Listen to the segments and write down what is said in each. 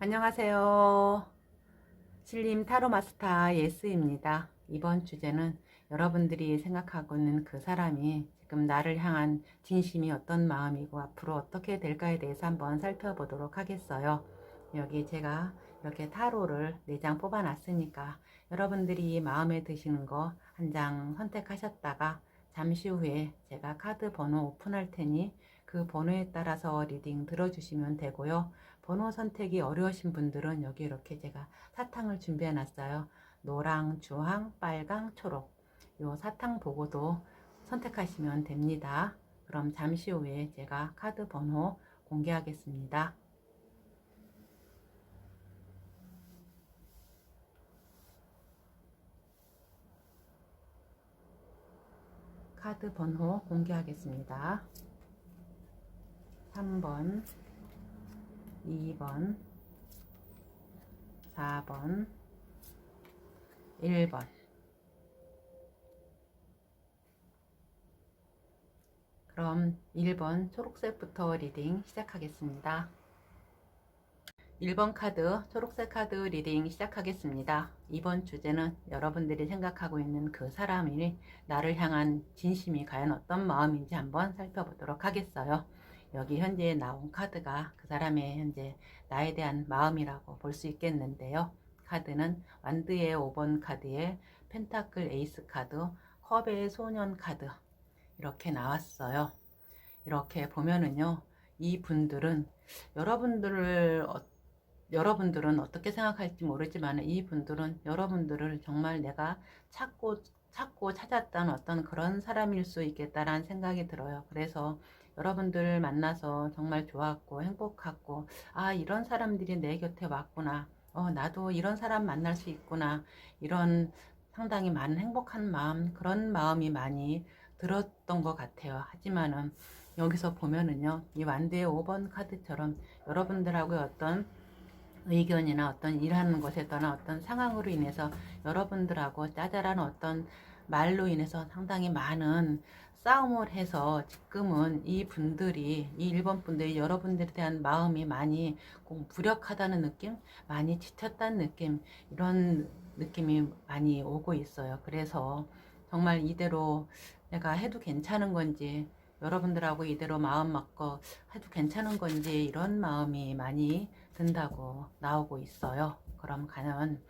안녕하세요. 신림 타로 마스터 예스입니다. 이번 주제는 여러분들이 생각하고 있는 그 사람이 지금 나를 향한 진심이 어떤 마음이고 앞으로 어떻게 될까에 대해서 한번 살펴보도록 하겠어요. 여기 제가 이렇게 타로를 4장 뽑아 놨으니까 여러분들이 마음에 드시는 거 한 장 선택하셨다가 잠시 후에 제가 카드 번호 오픈할 테니 그 번호에 따라서 리딩 들어주시면 되고요. 번호 선택이 어려우신 분들은 여기 이렇게 제가 사탕을 준비해 놨어요. 노랑, 주황, 빨강, 초록. 요 사탕 보고도 선택하시면 됩니다. 그럼 잠시 후에 제가 카드 번호 공개하겠습니다. 카드 번호 공개하겠습니다. 3번, 2번, 4번, 1번. 그럼 1번 초록색부터 리딩 시작하겠습니다. 1번 카드, 초록색 카드 리딩 시작하겠습니다. 이번 주제는 여러분들이 생각하고 있는 그 사람이 나를 향한 진심이 과연 어떤 마음인지 한번 살펴보도록 하겠어요. 여기 현재 나온 카드가 그 사람의 현재 나에 대한 마음이라고 볼 수 있겠는데요. 카드는 완드의 5번 카드에 펜타클 에이스 카드, 컵의 소년 카드 이렇게 나왔어요. 이렇게 보면은요, 이 분들은 여러분들은 어떻게 생각할지 모르지만 이 분들은 여러분들을 정말 내가 찾고 찾았던 어떤 그런 사람일 수 있겠다라는 생각이 들어요. 그래서 여러분들 만나서 정말 좋았고 행복했고, 아, 이런 사람들이 내 곁에 왔구나. 나도 이런 사람 만날 수 있구나. 이런 상당히 많은 행복한 마음, 그런 마음이 많이 들었던 것 같아요. 하지만은 여기서 보면은요, 이 완드의 5번 카드처럼 여러분들하고의 어떤 의견이나 어떤 일하는 것에 따른 어떤 상황으로 인해서 여러분들하고 짜잘한 어떤 말로 인해서 상당히 많은 싸움을 해서 지금은 이 1번 분들이 여러분들에 대한 마음이 많이 무력하다는 느낌, 많이 지쳤다는 느낌, 이런 느낌이 많이 오고 있어요. 그래서 정말 이대로 내가 해도 괜찮은 건지, 여러분들하고 이대로 마음 맞고 해도 괜찮은 건지 이런 마음이 많이 든다고 나오고 있어요. 그럼 과연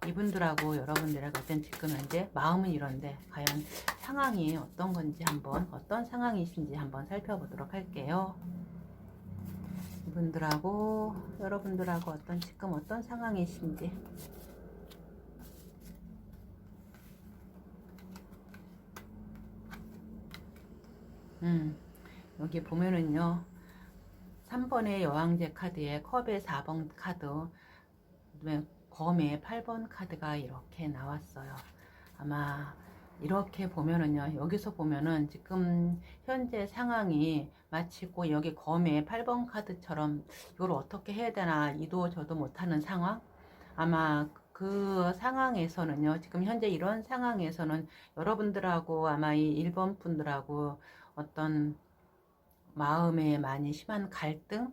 이분들하고 여러분들의 어떤 지금 현재 마음은 이런데 과연 상황이 어떤 건지 한번 어떤 상황이신지 한번 살펴보도록 할게요. 이분들하고 여러분들하고 지금 어떤 상황이신지. 여기 보면은요, 3번의 여왕제 카드에 컵의 4번 카드, 검의 8번 카드가 이렇게 나왔어요. 아마 이렇게 보면은요, 여기서 보면은 지금 현재 상황이 마치고 여기 검의 8번 카드처럼 이걸 어떻게 해야 되나 이도 저도 못하는 상황. 아마 그 상황에서는요, 지금 현재 이런 상황에서는 여러분들하고 아마 이 1번 분들하고 어떤 마음에 많이 심한 갈등?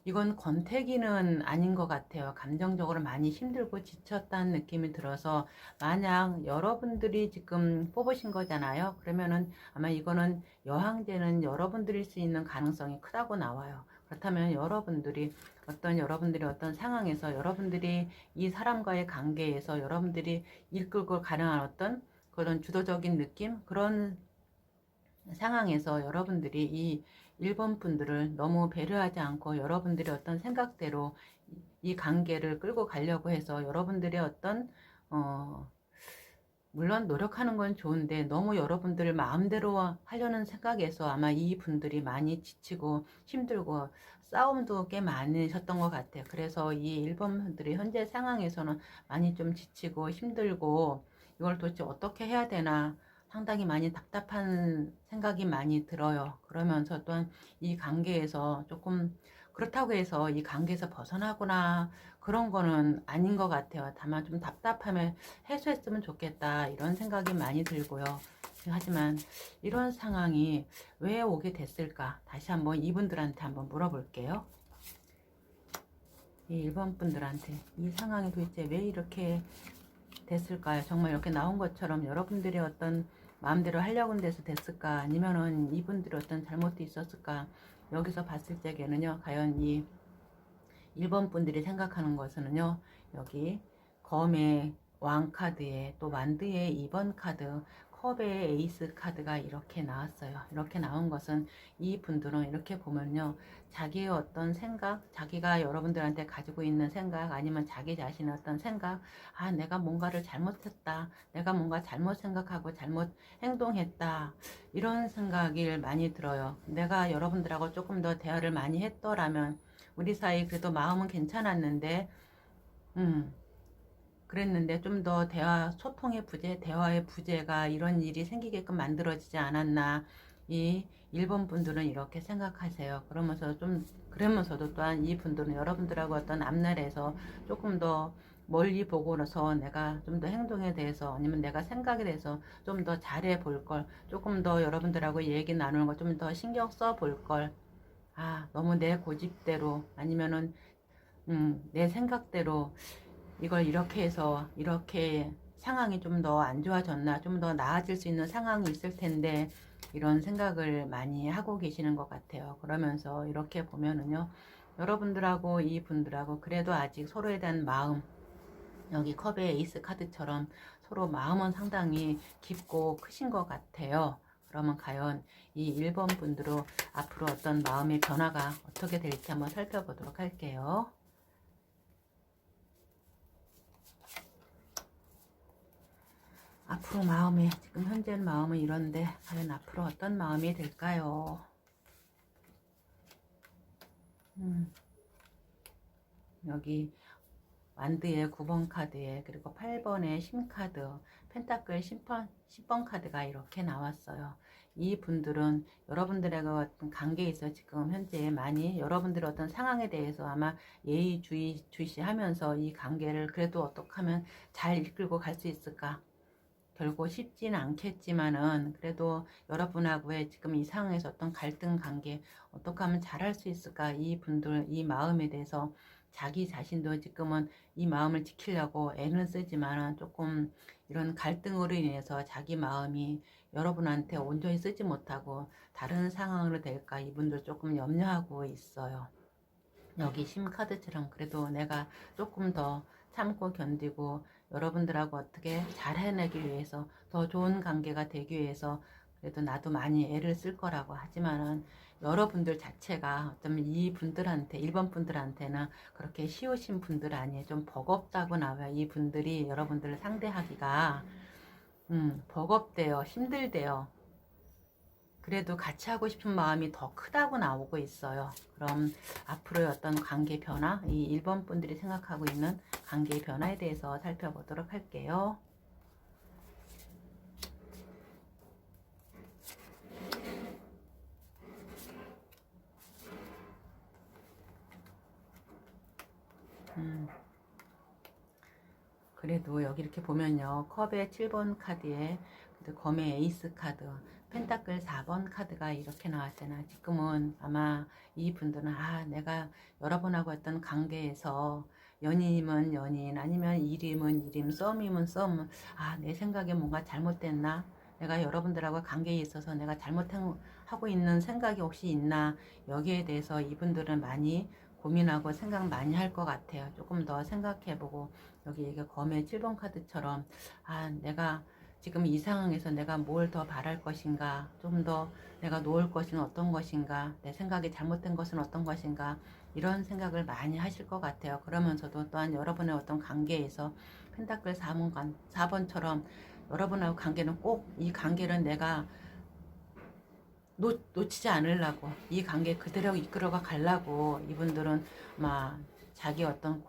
이건 권태기는 아닌 것 같아요. 감정적으로 많이 힘들고 지쳤다는 느낌이 들어서, 만약 여러분들이 지금 뽑으신 거잖아요. 그러면은 아마 이거는 여왕제는 여러분들일 수 있는 가능성이 크다고 나와요. 그렇다면 여러분들이 어떤 상황에서 여러분들이 이 사람과의 관계에서 여러분들이 이끌고 가능한 어떤 그런 주도적인 느낌, 그런 상황에서 여러분들이 이 1번 분들을 너무 배려하지 않고 여러분들의 어떤 생각대로 이 관계를 끌고 가려고 해서 여러분들의 어떤 물론 노력하는 건 좋은데 너무 여러분들을 마음대로 하려는 생각에서 아마 이 분들이 많이 지치고 힘들고 싸움도 꽤 많으셨던 것 같아요. 그래서 이 1번 분들이 현재 상황에서는 많이 좀 지치고 힘들고 이걸 도대체 어떻게 해야 되나 상당히 많이 답답한 생각이 많이 들어요. 그러면서 또한 이 관계에서 조금 그렇다고 해서 이 관계에서 벗어나거나 그런 거는 아닌 것 같아요. 다만 좀 답답함을 해소했으면 좋겠다 이런 생각이 많이 들고요. 하지만 이런 상황이 왜 오게 됐을까? 다시 한번 이분들한테 한번 물어볼게요. 이 1번 분들한테 이 상황이 도대체 왜 이렇게 됐을까요? 정말 이렇게 나온 것처럼 여러분들이 어떤 마음대로 하려고 해서 됐을까? 아니면은 이분들이 어떤 잘못이 있었을까? 여기서 봤을 적에는요, 과연 이 1번 분들이 생각하는 것은요, 여기 검의 왕 카드에 또 만드의 2번 카드, 컵의 에이스 카드가 이렇게 나왔어요. 이렇게 나온 것은 이 분들은 이렇게 보면요, 자기의 어떤 생각, 자기가 여러분들한테 가지고 있는 생각, 아니면 자기 자신의 어떤 생각, 아, 내가 뭔가를 잘못했다, 내가 뭔가 잘못 생각하고 잘못 행동했다, 이런 생각이 많이 들어요. 내가 여러분들하고 조금 더 대화를 많이 했더라면 우리 사이 그래도 마음은 괜찮았는데, 그랬는데 좀 더 소통의 부재, 대화의 부재가 이런 일이 생기게끔 만들어지지 않았나. 이 1번 분들은 이렇게 생각하세요. 그러면서도 또한 이 분들은 여러분들하고 어떤 앞날에서 조금 더 멀리 보고서 내가 좀 더 행동에 대해서 아니면 내가 생각에 대해서 좀 더 잘해 볼 걸, 조금 더 여러분들하고 얘기 나누는 거 좀 더 신경 써 볼 걸, 아, 너무 내 고집대로 아니면은 내 생각대로 이걸 이렇게 해서 이렇게 상황이 좀 더 안 좋아졌나, 좀 더 나아질 수 있는 상황이 있을 텐데, 이런 생각을 많이 하고 계시는 것 같아요. 그러면서 이렇게 보면은요, 여러분들하고 이 분들하고 그래도 아직 서로에 대한 마음, 여기 컵의 에이스 카드처럼 서로 마음은 상당히 깊고 크신 것 같아요. 그러면 과연 이 1번 분들로 앞으로 어떤 마음의 변화가 어떻게 될지 한번 살펴보도록 할게요. 앞으로 마음이, 지금 현재 마음은 이런데 과연 앞으로 어떤 마음이 될까요? 여기 완드의 9번 카드에, 그리고 8번의 심카드, 펜타클 10번 카드가 이렇게 나왔어요. 이 분들은 여러분들과 어떤 관계에 있어 지금 현재 많이 여러분들의 어떤 상황에 대해서 아마 주시하면서 이 관계를 그래도 어떻게 하면 잘 이끌고 갈 수 있을까? 결국 쉽지는 않겠지만은 그래도 여러분하고의 지금 이 상황에서 어떤 갈등 관계 어떻게 하면 잘할 수 있을까? 이 분들 이 마음에 대해서 자기 자신도 지금은 이 마음을 지키려고 애는 쓰지만은 조금 이런 갈등으로 인해서 자기 마음이 여러분한테 온전히 쓰지 못하고 다른 상황으로 될까 이분들 조금 염려하고 있어요. 여기 심카드처럼 그래도 내가 조금 더 참고 견디고 여러분들하고 어떻게 잘 해내기 위해서 더 좋은 관계가 되기 위해서 그래도 나도 많이 애를 쓸 거라고 하지만은 여러분들 자체가 어쩌면 이 분들한테 1번 분들한테는 그렇게 쉬우신 분들 아니에요. 좀 버겁다고 나와요. 이 분들이 여러분들을 상대하기가 버겁대요. 힘들대요. 그래도 같이 하고 싶은 마음이 더 크다고 나오고 있어요. 그럼 앞으로의 어떤 관계 변화, 이 1번 분들이 생각하고 있는 관계 변화에 대해서 살펴보도록 할게요. 그래도 여기 이렇게 보면요. 컵의 7번 카드에 검의 에이스 카드, 펜타클 4번 카드가 이렇게 나왔잖아. 지금은 아마 이 분들은 내가 여러분하고 어떤 관계에서 연인이면 연인, 아니면 일이면 일임, 썸이면 썸, 내 생각에 뭔가 잘못됐나? 내가 여러분들하고 관계에 있어서 내가 잘못하고 있는 생각이 혹시 있나? 여기에 대해서 이분들은 많이 고민하고 생각 많이 할 것 같아요. 조금 더 생각해보고 여기 이게 검의 7번 카드처럼 내가 지금 이 상황에서 내가 뭘 더 바랄 것인가, 좀 더 내가 놓을 것은 어떤 것인가, 내 생각이 잘못된 것은 어떤 것인가, 이런 생각을 많이 하실 것 같아요. 그러면서도 또한 여러분의 어떤 관계에서 펜타클 4번처럼 여러분하고 관계는 꼭 이 관계는 내가 놓치지 않으려고 이 관계 그대로 이끌어가 가려고 이분들은 막 자기 어떤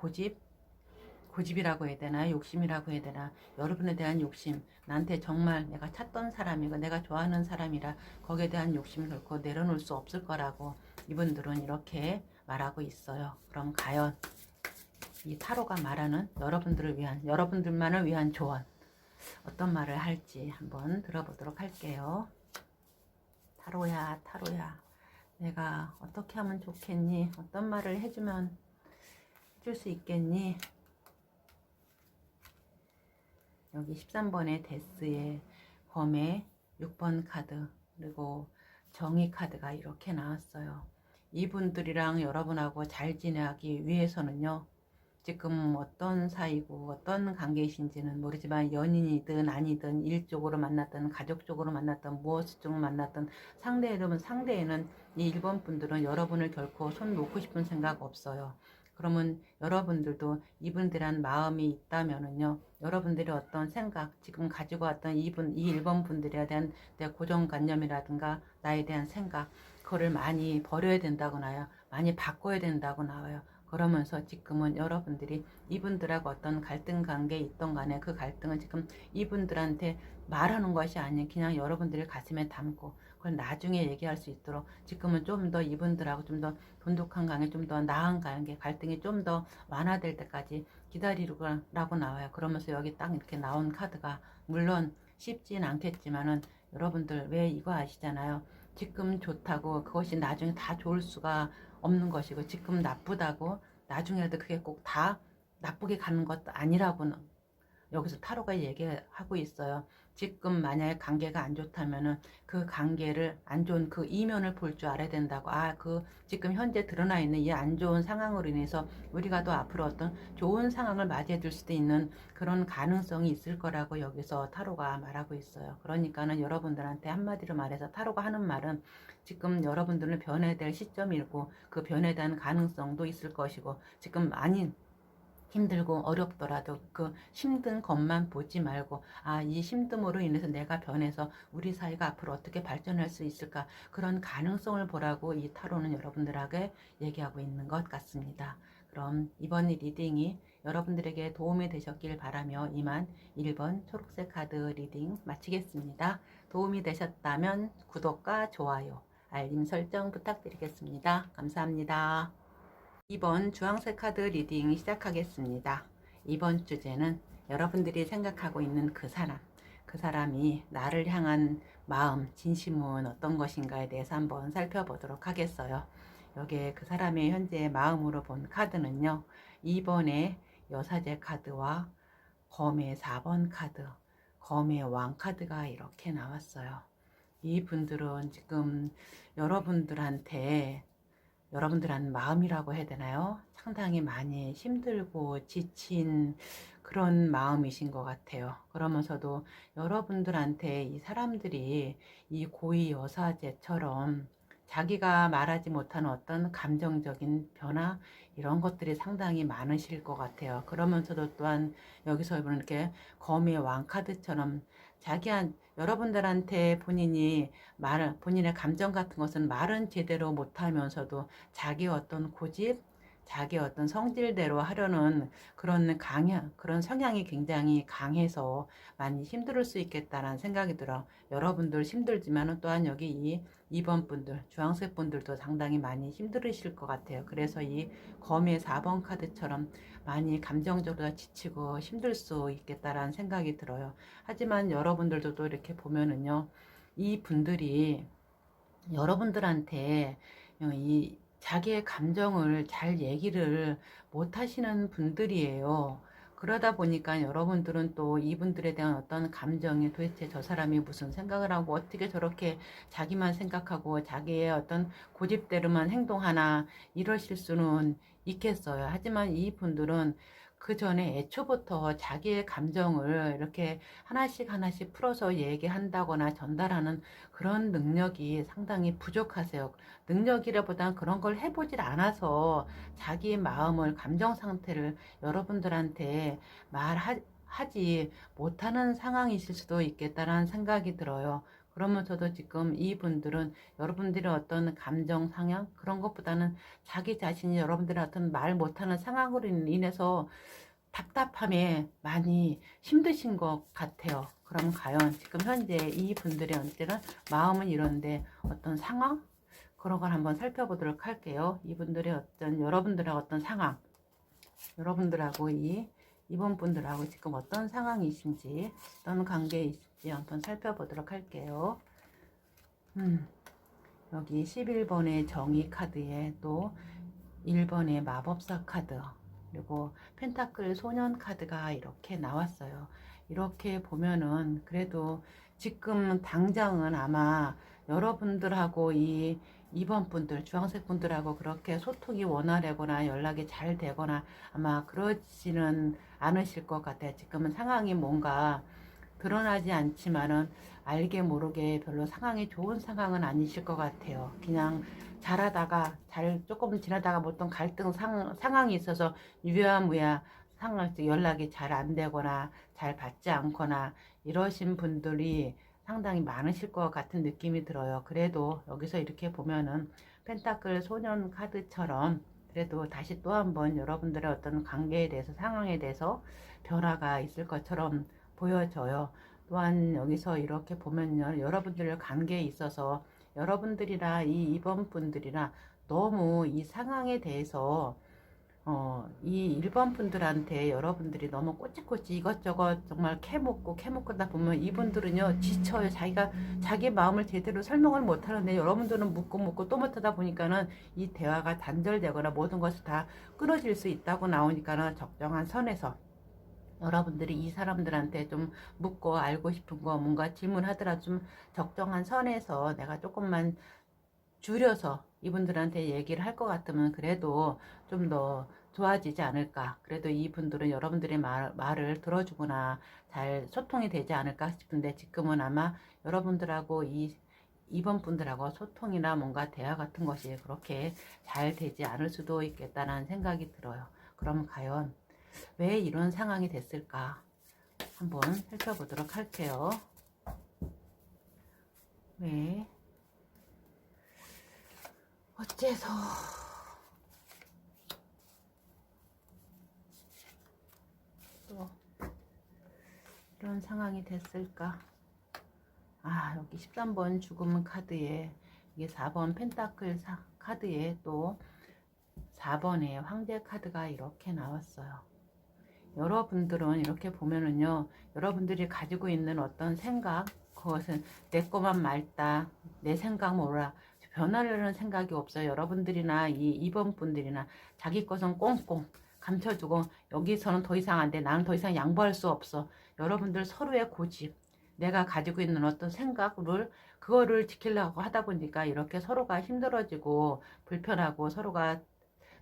고집이라고 해야 되나 욕심이라고 해야 되나 여러분에 대한 욕심 나한테 정말 내가 찾던 사람이고 내가 좋아하는 사람이라 거기에 대한 욕심을 결코 내려놓을 수 없을 거라고 이분들은 이렇게 말하고 있어요. 그럼 과연 이 타로가 말하는 여러분들만을 위한 조언 어떤 말을 할지 한번 들어보도록 할게요. 타로야 내가 어떻게 하면 좋겠니? 어떤 말을 해주면 해줄 수 있겠니? 여기 13번의 데스에 범의 6번 카드 그리고 정의 카드가 이렇게 나왔어요. 이분들이랑 여러분하고 잘 지내기 위해서는요. 지금 어떤 사이고 어떤 관계이신지는 모르지만 연인이든 아니든 일적으로 만났든 가족적으로 만났든 무엇적으로 만났든 상대에는 이 1번 분들은 여러분을 결코 손 놓고 싶은 생각 없어요. 그러면 여러분들도 이분들한 마음이 있다면은요, 여러분들의 어떤 생각, 지금 가지고 왔던 이 1번 분들에 대한 내 고정관념이라든가 나에 대한 생각, 그거를 많이 버려야 된다고 나와요. 많이 바꿔야 된다고 나와요. 그러면서 지금은 여러분들이 이분들하고 어떤 갈등 관계에 있던 간에 그 갈등은 지금 이분들한테 말하는 것이 아닌 그냥 여러분들이 가슴에 담고 그걸 나중에 얘기할 수 있도록 지금은 좀 더 이분들하고 좀 더 돈독한 관계, 좀 더 나은 관계, 갈등이 좀 더 완화될 때까지 기다리라고 나와요. 그러면서 여기 딱 이렇게 나온 카드가 물론 쉽진 않겠지만은 여러분들 왜 이거 아시잖아요. 지금 좋다고 그것이 나중에 다 좋을 수가 없는 것이고 지금 나쁘다고 나중에도 그게 꼭 다 나쁘게 가는 것도 아니라고는 여기서 타로가 얘기하고 있어요. 지금 만약에 관계가 안 좋다면은 그 관계를 안 좋은 그 이면을 볼 줄 알아야 된다고. 그 지금 현재 드러나 있는 이 안 좋은 상황으로 인해서 우리가 더 앞으로 어떤 좋은 상황을 맞이해 줄 수도 있는 그런 가능성이 있을 거라고 여기서 타로가 말하고 있어요. 그러니까는 여러분들한테 한마디로 말해서 타로가 하는 말은 지금 여러분들은 변해야 될 시점이고 그 변해에 대한 가능성도 있을 것이고 지금 아닌 힘들고 어렵더라도 그 힘든 것만 보지 말고 이 힘듦으로 인해서 내가 변해서 우리 사이가 앞으로 어떻게 발전할 수 있을까 그런 가능성을 보라고 이 타로는 여러분들에게 얘기하고 있는 것 같습니다. 그럼 이번 리딩이 여러분들에게 도움이 되셨길 바라며 이만 1번 초록색 카드 리딩 마치겠습니다. 도움이 되셨다면 구독과 좋아요, 알림 설정 부탁드리겠습니다. 감사합니다. 이번 주황색 카드 리딩 시작하겠습니다. 이번 주제는 여러분들이 생각하고 있는 그 사람, 그 사람이 나를 향한 마음, 진심은 어떤 것인가에 대해서 한번 살펴보도록 하겠어요. 여기에 그 사람의 현재 마음으로 본 카드는요. 2번의 여사제 카드와 검의 4번 카드, 검의 왕 카드가 이렇게 나왔어요. 이 분들은 지금 여러분들한 마음이라고 해야 되나요? 상당히 많이 힘들고 지친 그런 마음이신 것 같아요. 그러면서도 여러분들한테 이 사람들이 이 고위 여사제처럼 자기가 말하지 못하는 어떤 감정적인 변화 이런 것들이 상당히 많으실 것 같아요. 그러면서도 또한 여기서 보면 이렇게 검의 왕카드처럼 여러분들한테 본인의 감정 같은 것은 말은 제대로 못하면서도 자기 어떤 고집, 자기 어떤 성질대로 하려는 그런 성향이 굉장히 강해서 많이 힘들 수 있겠다라는 생각이 들어. 여러분들 힘들지만은 또한 여기 이 2번 분들, 주황색 분들도 상당히 많이 힘들으실 것 같아요. 그래서 이 검의 4번 카드처럼 많이 감정적으로 지치고 힘들 수 있겠다라는 생각이 들어요. 하지만 여러분들도 또 이렇게 보면은요, 이 분들이 여러분들한테 이 자기의 감정을 잘 얘기를 못 하시는 분들이에요. 그러다 보니까 여러분들은 또 이분들에 대한 어떤 감정이 도대체 저 사람이 무슨 생각을 하고 어떻게 저렇게 자기만 생각하고 자기의 어떤 고집대로만 행동하나 이러실 수는 있겠어요. 하지만 이 분들은 그 전에 애초부터 자기의 감정을 이렇게 하나씩 하나씩 풀어서 얘기한다거나 전달하는 그런 능력이 상당히 부족하세요. 능력이라보다는 그런 걸 해보질 않아서 자기 마음을, 감정 상태를 여러분들한테 말하지 못하는 상황이실 수도 있겠다라는 생각이 들어요. 그러면서도 지금 이분들은 여러분들의 어떤 감정 상향 그런 것보다는 자기 자신이 여러분들의 어떤 말 못하는 상황으로 인해서 답답함에 많이 힘드신 것 같아요. 그럼 과연 지금 현재 이분들의 언제는 마음은 이런데 어떤 상황? 그런 걸 한번 살펴보도록 할게요. 이분들의 여러분들하고 어떤 상황, 여러분들하고 이번 분들하고 지금 어떤 상황이신지, 어떤 관계에 있을지 한번 살펴보도록 할게요. 여기 11번의 정의 카드에 또 1번의 마법사 카드, 그리고 펜타클 소년 카드가 이렇게 나왔어요. 이렇게 보면은 그래도 지금 당장은 아마 여러분들하고 이 2번 분들, 주황색 분들하고 그렇게 소통이 원활하거나 연락이 잘 되거나 아마 그러지는 않으실 것 같아요. 지금은 상황이 뭔가 드러나지 않지만은 알게 모르게 별로 상황이 좋은 상황은 아니실 것 같아요. 그냥 잘하다가 조금 지나다가 어떤 갈등 상황이 있어서 유야무야 상황 연락이 잘 안 되거나 잘 받지 않거나 이러신 분들이 상당히 많으실 것 같은 느낌이 들어요. 그래도 여기서 이렇게 보면은 펜타클 소년 카드처럼 그래도 다시 또 한번 여러분들의 어떤 관계에 대해서 상황에 대해서 변화가 있을 것처럼 보여져요. 또한 여기서 이렇게 보면요, 여러분들 관계에 있어서 여러분들이나 이 2번 분들이나 너무 이 상황에 대해서 이 1번 분들한테 여러분들이 너무 꼬치꼬치 이것저것 정말 캐묻다 보면 이분들은요 지쳐요. 자기 마음을 제대로 설명을 못하는데 여러분들은 묻고 또 못하다 보니까는 이 대화가 단절되거나 모든 것이 다 끊어질 수 있다고 나오니까는 적정한 선에서 여러분들이 이 사람들한테 좀 묻고 알고 싶은 거 뭔가 질문하더라도 좀 적정한 선에서 내가 조금만 줄여서 이분들한테 얘기를 할 것 같으면 그래도 좀 더 좋아지지 않을까. 그래도 이분들은 여러분들의 말을 들어주거나 잘 소통이 되지 않을까 싶은데 지금은 아마 여러분들하고 이번 분들하고 소통이나 뭔가 대화 같은 것이 그렇게 잘 되지 않을 수도 있겠다는 생각이 들어요. 그럼 과연 왜 이런 상황이 됐을까? 한번 살펴보도록 할게요. 왜? 어째서 또 이런 상황이 됐을까? 여기 13번 죽음 카드에 이게 4번 펜타클 카드에 또 4번의 황제 카드가 이렇게 나왔어요. 여러분들은 이렇게 보면은요, 여러분들이 가지고 있는 어떤 생각, 그것은 내 거만 맑다, 내 생각 몰라, 변하려는 생각이 없어요. 여러분들이나 이 2번 분들이나 자기 것은 꽁꽁 감춰주고 여기서는 더 이상 안 돼. 나는 더 이상 양보할 수 없어. 여러분들 서로의 고집, 내가 가지고 있는 어떤 생각을 그거를 지키려고 하다 보니까 이렇게 서로가 힘들어지고 불편하고 서로가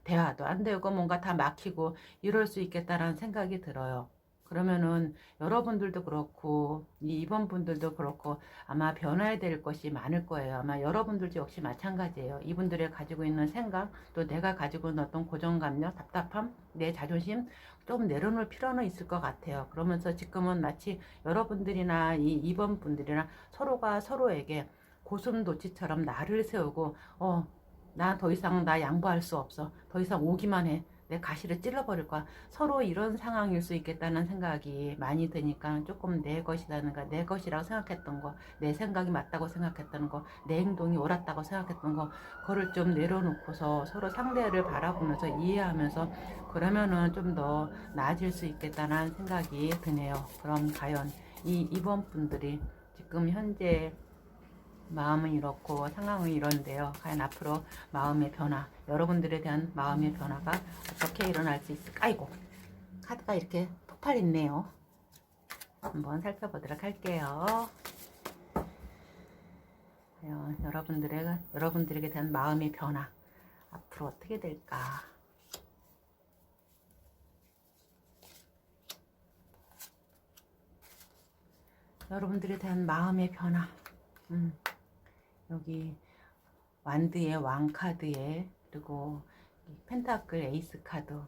대화도 안 되고 뭔가 다 막히고 이럴 수 있겠다라는 생각이 들어요. 그러면은 여러분들도 그렇고 이 2번 분들도 그렇고 아마 변화해야 될 것이 많을 거예요. 아마 여러분들도 역시 마찬가지예요. 이분들이 가지고 있는 생각 또 내가 가지고 있는 어떤 고정감력, 답답함, 내 자존심 좀 내려놓을 필요는 있을 것 같아요. 그러면서 지금은 마치 여러분들이나 이 2번 분들이나 서로가 서로에게 고슴도치처럼 나를 세우고 나 더 이상 나 양보할 수 없어. 더 이상 오기만 해. 내 가시를 찔러버릴 거야. 서로 이런 상황일 수 있겠다는 생각이 많이 드니까 조금 내 것이라는가, 내 것이라고 생각했던 거, 내 생각이 맞다고 생각했던 거, 내 행동이 옳았다고 생각했던 거, 그거를 좀 내려놓고서 서로 상대를 바라보면서 이해하면서 그러면은 좀 더 나아질 수 있겠다는 생각이 드네요. 그럼 과연 이 2번 분들이 지금 현재 마음은 이렇고 상황은 이런데요. 과연 앞으로 마음의 변화, 여러분들에 대한 마음의 변화가 어떻게 일어날 수 있을까? 아이고, 카드가 이렇게 폭발 있네요. 한번 살펴보도록 할게요. 과연 여러분들에게 대한 마음의 변화, 앞으로 어떻게 될까? 여러분들에 대한 마음의 변화. 여기 완드의 왕 카드에 그리고 펜타클 에이스 카드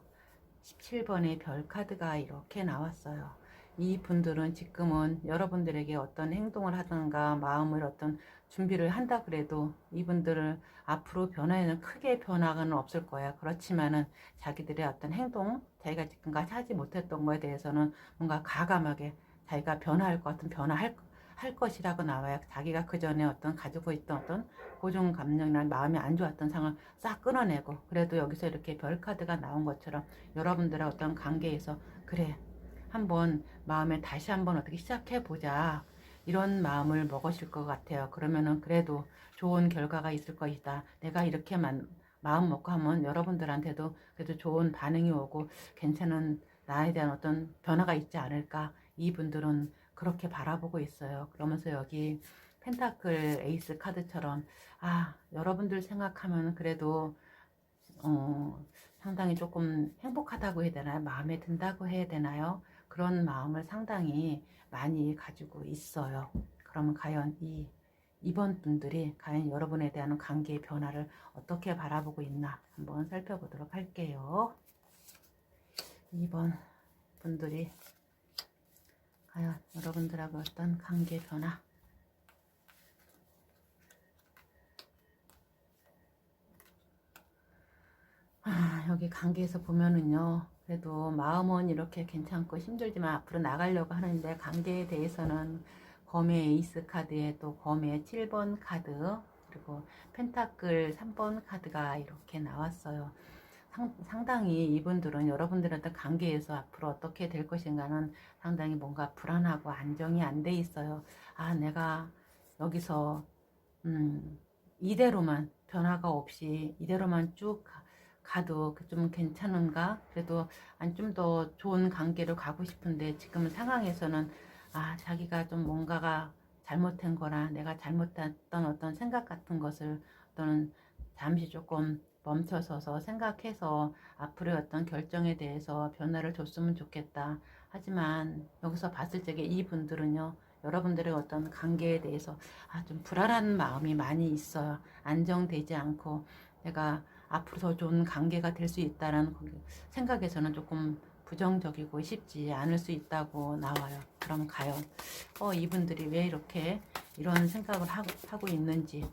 17번의 별 카드가 이렇게 나왔어요. 이 분들은 지금은 여러분들에게 어떤 행동을 하든가 마음을 어떤 준비를 한다 그래도 이분들은 앞으로 변화에는 크게 변화는 없을 거야. 그렇지만은 자기들의 어떤 행동, 자기가 지금까지 하지 못했던 거에 대해서는 뭔가 과감하게 자기가 변화할 것 같은 할 것이라고 나와요. 자기가 그 전에 가지고 있던 어떤 고정감정이나 마음이 안 좋았던 상황을 싹 끊어내고 그래도 여기서 이렇게 별 카드가 나온 것처럼 여러분들의 어떤 관계에서 그래 한번 마음에 다시 한번 어떻게 시작해 보자 이런 마음을 먹으실 것 같아요. 그러면은 그래도 좋은 결과가 있을 것이다. 내가 이렇게만 마음 먹고 하면 여러분들한테도 그래도 좋은 반응이 오고 괜찮은 나에 대한 어떤 변화가 있지 않을까, 이분들은 그렇게 바라보고 있어요. 그러면서 여기 펜타클 에이스 카드처럼 여러분들 생각하면 그래도 상당히 조금 행복하다고 해야 되나요? 마음에 든다고 해야 되나요? 그런 마음을 상당히 많이 가지고 있어요. 그러면 과연 이번 분들이 과연 여러분에 대한 관계의 변화를 어떻게 바라보고 있나 한번 살펴보도록 할게요. 2번 분들이 과연 여러분들하고 어떤 관계 변화, 여기 관계에서 보면은요, 그래도 마음은 이렇게 괜찮고 힘들지만 앞으로 나가려고 하는데, 관계에 대해서는 검의 에이스 카드에 또 검의 7번 카드, 그리고 펜타클 3번 카드가 이렇게 나왔어요. 상당히 이분들은 여러분들한테 관계에서 앞으로 어떻게 될 것인가는 상당히 뭔가 불안하고 안정이 안 돼 있어요. 내가 여기서 이대로만 변화가 없이 이대로만 쭉 가도 좀 괜찮은가? 그래도 좀 더 좋은 관계로 가고 싶은데, 지금 상황에서는 자기가 좀 뭔가가 잘못된 거나 내가 잘못했던 어떤 생각 같은 것을 또는 잠시 조금 멈춰서서 생각해서 앞으로의 어떤 결정에 대해서 변화를 줬으면 좋겠다. 하지만 여기서 봤을 적에 이분들은요, 여러분들의 어떤 관계에 대해서 좀 불안한 마음이 많이 있어요. 안정되지 않고 내가 앞으로 더 좋은 관계가 될 수 있다는 생각에서는 조금 부정적이고 쉽지 않을 수 있다고 나와요. 그럼 과연 이분들이 왜 이렇게 이런 생각을 하고 있는지,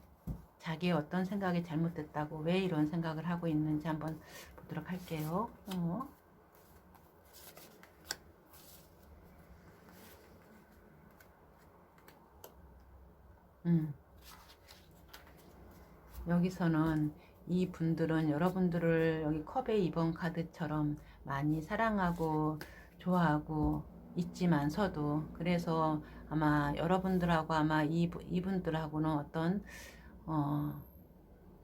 자기의 어떤 생각이 잘못됐다고 왜 이런 생각을 하고 있는지 한번 보도록 할게요. 여기서는 이 분들은 여러분들을 여기 컵의 2번 카드처럼 많이 사랑하고 좋아하고 있지만서도, 그래서 아마 여러분들하고 이분들하고는 어떤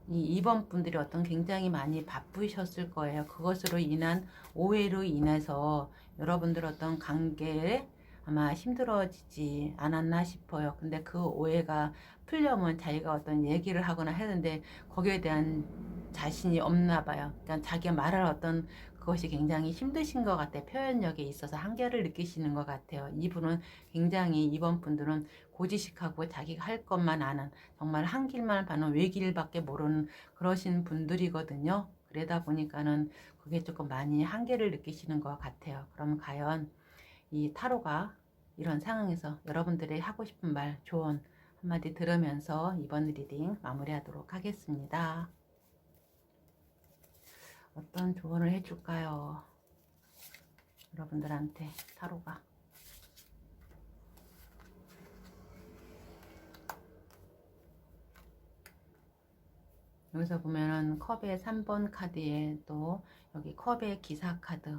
이 2번 분들이 어떤 굉장히 많이 바쁘셨을 거예요. 그것으로 인한 오해로 인해서 여러분들 어떤 관계에 아마 힘들어지지 않았나 싶어요. 근데 그 오해가 풀려면 자기가 어떤 얘기를 하거나 했는데 거기에 대한 자신이 없나 봐요. 그러니까 자기가 말할 어떤 그것이 굉장히 힘드신 것 같아요. 표현력에 있어서 한계를 느끼시는 것 같아요. 이분은 굉장히, 이번 분들은 고지식하고 자기가 할 것만 아는, 정말 한 길만 가는 외길밖에 모르는 그러신 분들이거든요. 그러다 보니까는 그게 조금 많이 한계를 느끼시는 것 같아요. 그럼 과연 이 타로가 이런 상황에서 여러분들이 하고 싶은 말, 조언 한마디 들으면서 이번 리딩 마무리하도록 하겠습니다. 어떤 조언을 해줄까요? 여러분들한테 타로가. 여기서 보면은 컵의 3번 카드에 또 여기 컵의 기사 카드,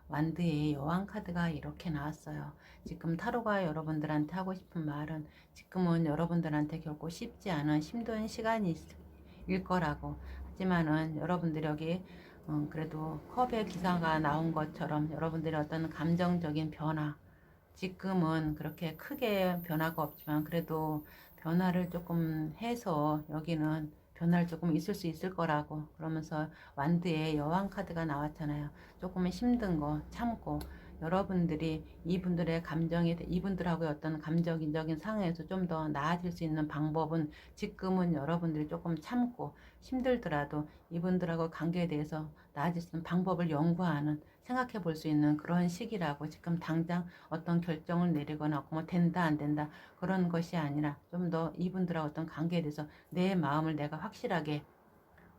완드의 여왕 카드가 이렇게 나왔어요. 지금 타로가 여러분들한테 하고 싶은 말은, 지금은 여러분들한테 결코 쉽지 않은 힘든 시간일 거라고. 하지만은 여러분들이 여기 그래도 컵의 기사가 나온 것처럼 여러분들의 어떤 감정적인 변화, 지금은 그렇게 크게 변화가 없지만 그래도 변화를 조금 해서 여기는 변화를 조금 있을 수 있을 거라고. 그러면서 완드의 여왕 카드가 나왔잖아요. 조금 힘든 거 참고 여러분들이 이분들의 감정에, 이분들하고의 어떤 감정적인 상황에서 좀 더 나아질 수 있는 방법은, 지금은 여러분들이 조금 참고 힘들더라도 이분들하고 관계에 대해서 나아질 수 있는 방법을 연구하는, 생각해 볼 수 있는 그런 시기라고. 지금 당장 어떤 결정을 내리거나 뭐 된다 안 된다 그런 것이 아니라 좀 더 이분들하고 어떤 관계에 대해서 내 마음을 내가 확실하게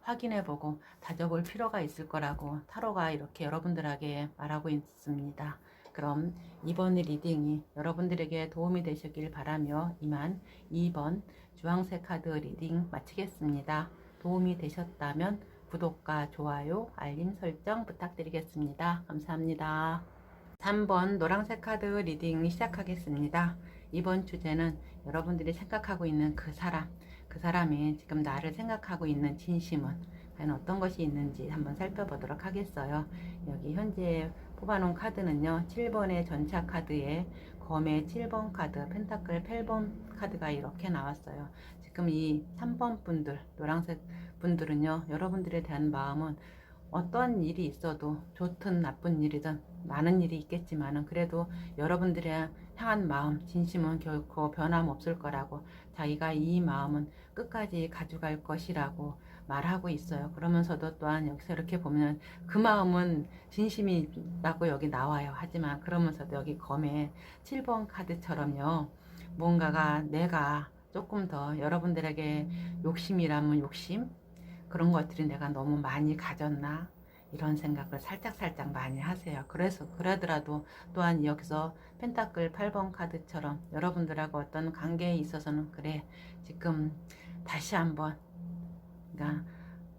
확인해보고 다져볼 필요가 있을 거라고 타로가 이렇게 여러분들에게 말하고 있습니다. 그럼 이번 리딩이 여러분들에게 도움이 되시길 바라며 이만 2번 주황색 카드 리딩 마치겠습니다. 도움이 되셨다면 구독과 좋아요, 알림 설정 부탁드리겠습니다. 감사합니다. 3번 노란색 카드 리딩 시작하겠습니다. 이번 주제는 여러분들이 생각하고 있는 그 사람, 그 사람이 지금 나를 생각하고 있는 진심은, 과연 어떤 것이 있는지 한번 살펴보도록 하겠어요. 여기 현재 뽑아놓은 카드는요, 7번의 전차 카드에 검의 7번 카드, 펜타클 8번 카드가 이렇게 나왔어요. 지금 이 3번 분들, 노란색 분들은요, 여러분들에 대한 마음은 어떤 일이 있어도 좋든 나쁜 일이든 많은 일이 있겠지만은 그래도 여러분들의 향한 마음, 진심은 결코 변함없을 거라고, 자기가 이 마음은 끝까지 가져갈 것이라고 말하고 있어요. 그러면서도 또한 여기서 이렇게 보면 그 마음은 진심이라고 여기 나와요. 하지만 그러면서도 여기 검의 7번 카드처럼요, 뭔가가 내가 조금 더 여러분들에게 욕심이라면 욕심, 그런 것들이 내가 너무 많이 가졌나, 이런 생각을 살짝살짝 많이 하세요. 그래서 그러더라도 또한 여기서 펜타클 8번 카드처럼 여러분들하고 어떤 관계에 있어서는 그래, 지금 다시 한번, 그러니까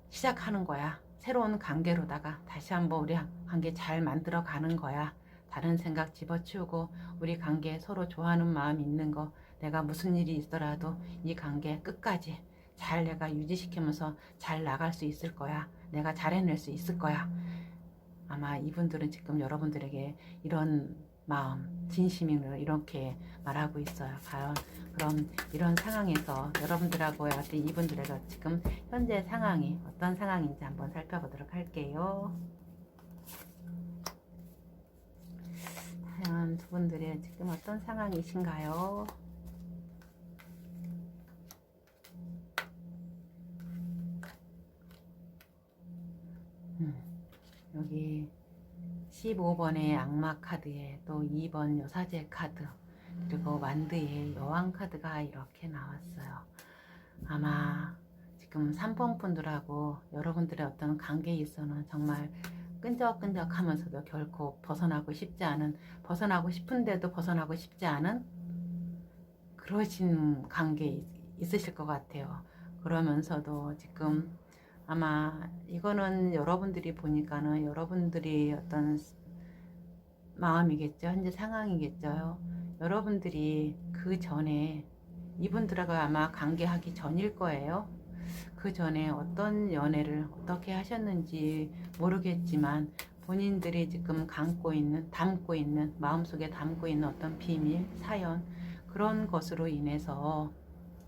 시작하는 거야. 새로운 관계로다가 다시 한번 우리 관계 잘 만들어 가는 거야. 다른 생각 집어치우고 우리 관계 서로 좋아하는 마음 있는 거, 내가 무슨 일이 있더라도 이 관계 끝까지 잘 내가 유지시키면서 잘 나갈 수 있을 거야. 내가 잘 해낼 수 있을 거야. 아마 이분들은 지금 여러분들에게 이런 마음, 진심으로 이렇게 말하고 있어요. 과연 그럼 이런 상황에서 여러분들하고 이분들에게 지금 현재 상황이 어떤 상황인지 한번 살펴보도록 할게요. 과연 두 분들의 지금 어떤 상황이신가요? 여기 15번의 악마 카드에 또 2번 여사제 카드, 그리고 완드의 여왕 카드가 이렇게 나왔어요. 아마 지금 3번 분들하고 여러분들의 어떤 관계에 있어서는 정말 끈적끈적 하면서도 결코 벗어나고 싶지 않은, 벗어나고 싶은데도 벗어나고 싶지 않은 그러신 관계에 있으실 것 같아요. 그러면서도 지금 아마 이거는 여러분들이 보니까는 여러분들이 어떤 마음이겠죠. 현재 상황이겠죠. 여러분들이 그 전에 이분들하고 아마 관계하기 전일 거예요. 그 전에 어떤 연애를 어떻게 하셨는지 모르겠지만 본인들이 지금 담고 있는 마음속에 담고 있는 어떤 비밀, 사연, 그런 것으로 인해서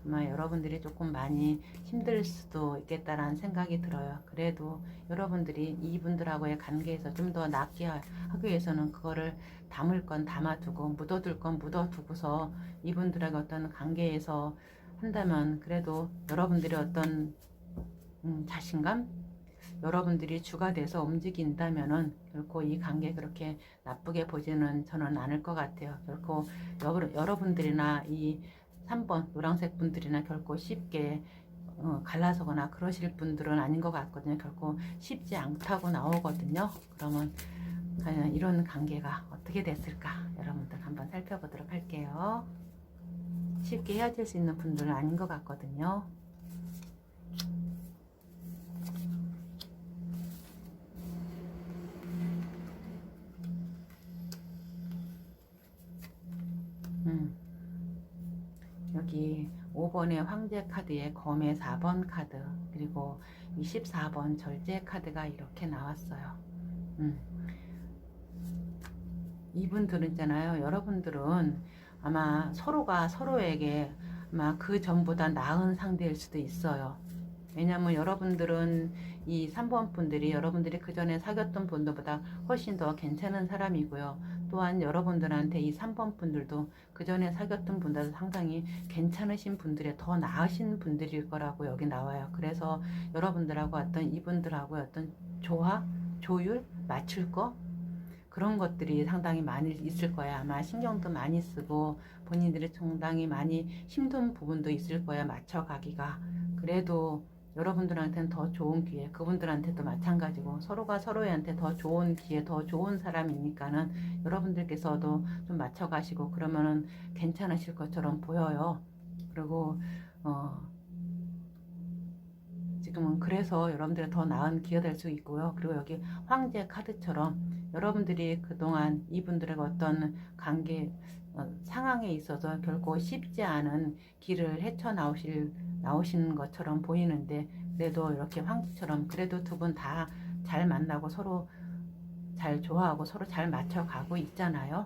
아마 여러분들이 조금 많이 힘들 수도 있겠다라는 생각이 들어요. 그래도 여러분들이 이분들하고의 관계에서 좀 더 낫게 하기 위해서는 그거를 담을 건 담아두고 묻어둘 건 묻어두고서 이분들하고 어떤 관계에서 한다면 그래도 여러분들의 어떤 자신감, 여러분들이 주가 돼서 움직인다면은 결코 이 관계 그렇게 나쁘게 보지는 저는 않을 것 같아요. 결코 여러분들이나 이 3번 노란색 분들이나 결코 쉽게 갈라서거나 그러실 분들은 아닌 것 같거든요. 결코 쉽지 않다고 나오거든요. 그러면 과연 이런 관계가 어떻게 됐을까, 여러분들 한번 살펴보도록 할게요. 쉽게 헤어질 수 있는 분들은 아닌 것 같거든요. 여기 5번의 황제 카드에 검의 4번 카드, 그리고 24번 절제 카드가 이렇게 나왔어요. 이분들은 있잖아요. 여러분들은 아마 서로가 서로에게 아마 그 전보다 나은 상대일 수도 있어요. 왜냐면 여러분들은 이 3번 분들이 여러분들이 그 전에 사귀었던 분들보다 훨씬 더 괜찮은 사람이고요. 또한 여러분들한테 이 3번 분들도 그 전에 사귀었던 분들도 상당히 괜찮으신 분들이 더 나으신 분들일 거라고 여기 나와요. 그래서 여러분들하고 어떤 이분들하고 어떤 조화, 조율, 맞출 거, 그런 것들이 상당히 많이 있을 거야. 아마 신경도 많이 쓰고 본인들이 상당히 많이 힘든 부분도 있을 거야, 맞춰가기가. 그래도 여러분들한테는 더 좋은 기회, 그분들한테도 마찬가지고 서로가 서로한테 더 좋은 기회, 더 좋은 사람이니까는 여러분들께서도 좀 맞춰가시고 그러면은 괜찮으실 것처럼 보여요. 그리고 지금은 그래서 여러분들이 더 나은 기회가 될 수 있고요. 그리고 여기 황제 카드처럼 여러분들이 그동안 이분들의 어떤 관계 상황에 있어서 결코 쉽지 않은 길을 헤쳐 나오신 것처럼 보이는데 그래도 이렇게 황지처럼 그래도 두 분 다 잘 만나고 서로 잘 좋아하고 서로 잘 맞춰가고 있잖아요.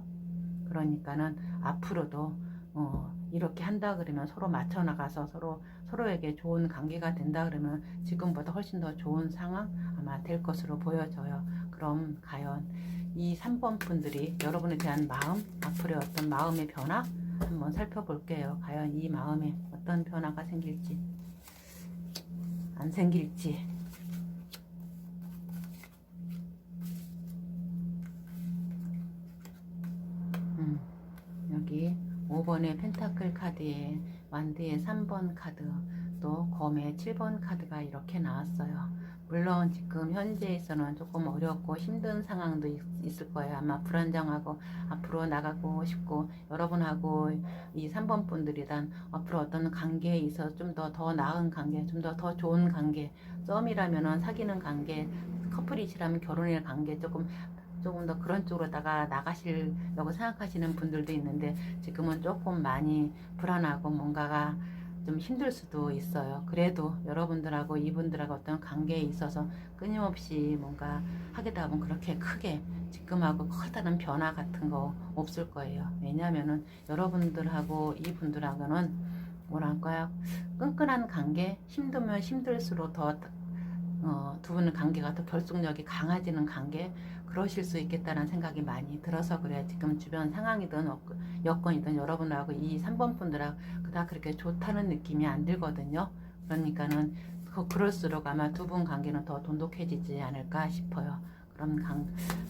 그러니까는 앞으로도 이렇게 한다 그러면 서로 맞춰 나가서 서로에게 좋은 관계가 된다 그러면 지금보다 훨씬 더 좋은 상황 아마 될 것으로 보여져요. 그럼 과연 이 3번 분들이 여러분에 대한 마음, 앞으로의 어떤 마음의 변화 한번 살펴볼게요. 과연 이 마음에 어떤 변화가 생길지 안 생길지. 여기 5번의 펜타클 카드에 완드의 3번 카드, 또 검의 7번 카드가 이렇게 나왔어요. 물론 지금 현재에서는 조금 어렵고 힘든 상황도 있을 거예요. 아마 불안정하고 앞으로 나가고 싶고, 여러분하고 이 3번 분들이란 앞으로 어떤 관계에 있어서 좀 더 나은 관계, 좀 더 좋은 관계, 썸이라면은 사귀는 관계, 커플이시라면 결혼의 관계, 조금 더 그런 쪽으로다가 나가시려고 생각하시는 분들도 있는데 지금은 조금 많이 불안하고 뭔가가 좀 힘들 수도 있어요. 그래도 여러분들하고 이분들하고 어떤 관계에 있어서 끊임없이 뭔가 하게다 보면 그렇게 크게 지금하고 커다란 변화 같은 거 없을 거예요. 왜냐하면은 여러분들하고 이분들하고는 뭐랄까요, 끈끈한 관계, 힘들면 힘들수록 더 두 분의 관계가 더 결속력이 강해지는 관계, 그러실 수 있겠다는 생각이 많이 들어서 그래요. 지금 주변 상황이든 여건이든 여러분하고 이 3번 분들하고 그닥 그렇게 좋다는 느낌이 안 들거든요. 그러니까는 그럴수록 아마 두 분 관계는 더 돈독해지지 않을까 싶어요. 그럼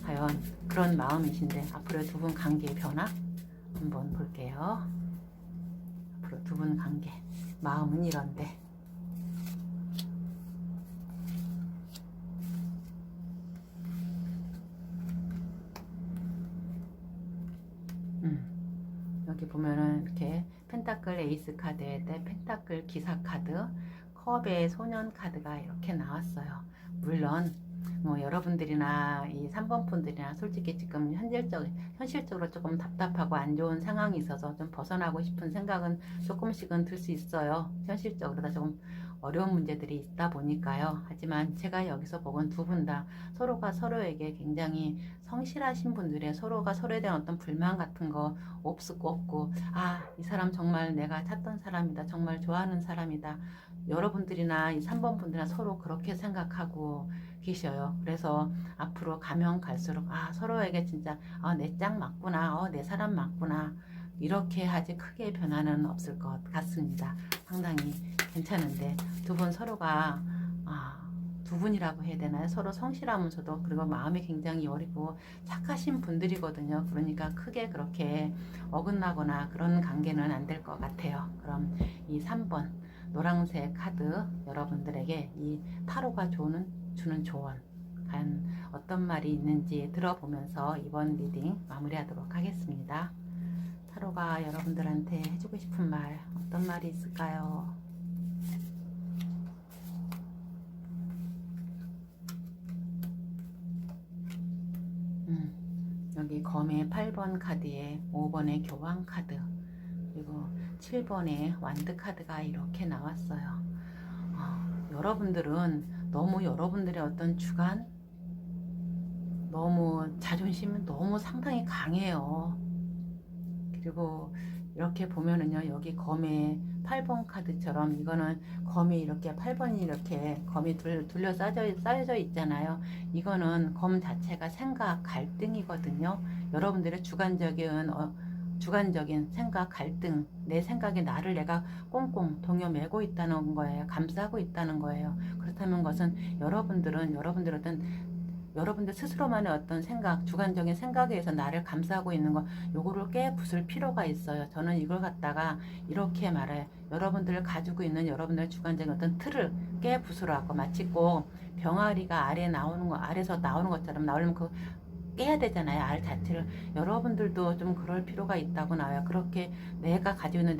과연 그런 마음이신데 앞으로 두 분 관계의 변화 한번 볼게요. 앞으로 두 분 관계 마음은 이런데 여기 보면은 이렇게 펜타클 에이스 카드에 펜타클 기사 카드, 컵의 소년 카드가 이렇게 나왔어요. 물론 뭐 여러분들이나 이 3번 분들이나 솔직히 지금 현실적으로 조금 답답하고 안 좋은 상황이 있어서 좀 벗어나고 싶은 생각은 조금씩은 들 수 있어요. 현실적으로 다 조금 어려운 문제들이 있다 보니까요. 하지만 제가 여기서 보건 두 분 다 서로가 서로에게 굉장히 성실하신 분들의 서로가 서로에 대한 어떤 불만 같은 거 없고, 아, 이 사람 정말 내가 찾던 사람이다. 정말 좋아하는 사람이다. 여러분들이나 이 3번 분들이나 서로 그렇게 생각하고 계셔요. 그래서 앞으로 가면 갈수록 서로에게 진짜 내 짝 맞구나. 내 사람 맞구나. 이렇게 하지 크게 변화는 없을 것 같습니다. 상당히 괜찮은데 두 분 서로가 두 분이라고 해야 되나요? 서로 성실하면서도 그리고 마음이 굉장히 여리고 착하신 분들이거든요. 그러니까 크게 그렇게 어긋나거나 그런 관계는 안 될 것 같아요. 그럼 이 3번 노란색 카드 여러분들에게 이 타로가 주는 조언 과연 어떤 말이 있는지 들어보면서 이번 리딩 마무리하도록 하겠습니다. 타로가 여러분들한테 해주고 싶은 말 어떤 말이 있을까요? 여기 검의 8번 카드에 5번의 교황 카드 그리고 7번의 완드 카드가 이렇게 나왔어요. 여러분들은 너무 여러분들의 어떤 주관, 너무 자존심은 너무 상당히 강해요. 그리고 이렇게 보면은요, 여기 검의 8번 카드처럼 이거는 검이 이렇게 8번이 이렇게 검이 둘러 쌓여져 있잖아요. 이거는 검 자체가 생각 갈등이거든요. 여러분들의 주관적인 생각 갈등, 내 생각에 나를 내가 꽁꽁 동여매고 있다는 거예요. 감싸고 있다는 거예요. 그렇다면 것은 여러분들의 어떤 여러분들 스스로만의 어떤 생각, 주관적인 생각에 의해서 나를 감싸고 있는 거, 요거를 깨부술 필요가 있어요. 저는 이걸 갖다가 이렇게 말해요. 여러분들을 가지고 있는 여러분들의 주관적인 어떤 틀을 깨부수라고, 마치 꼭 병아리가 아래서 나오는 것처럼 나오려면 깨야 되잖아요. 알 자체를. 여러분들도 좀 그럴 필요가 있다고 나와요. 그렇게 내가 가지고 있는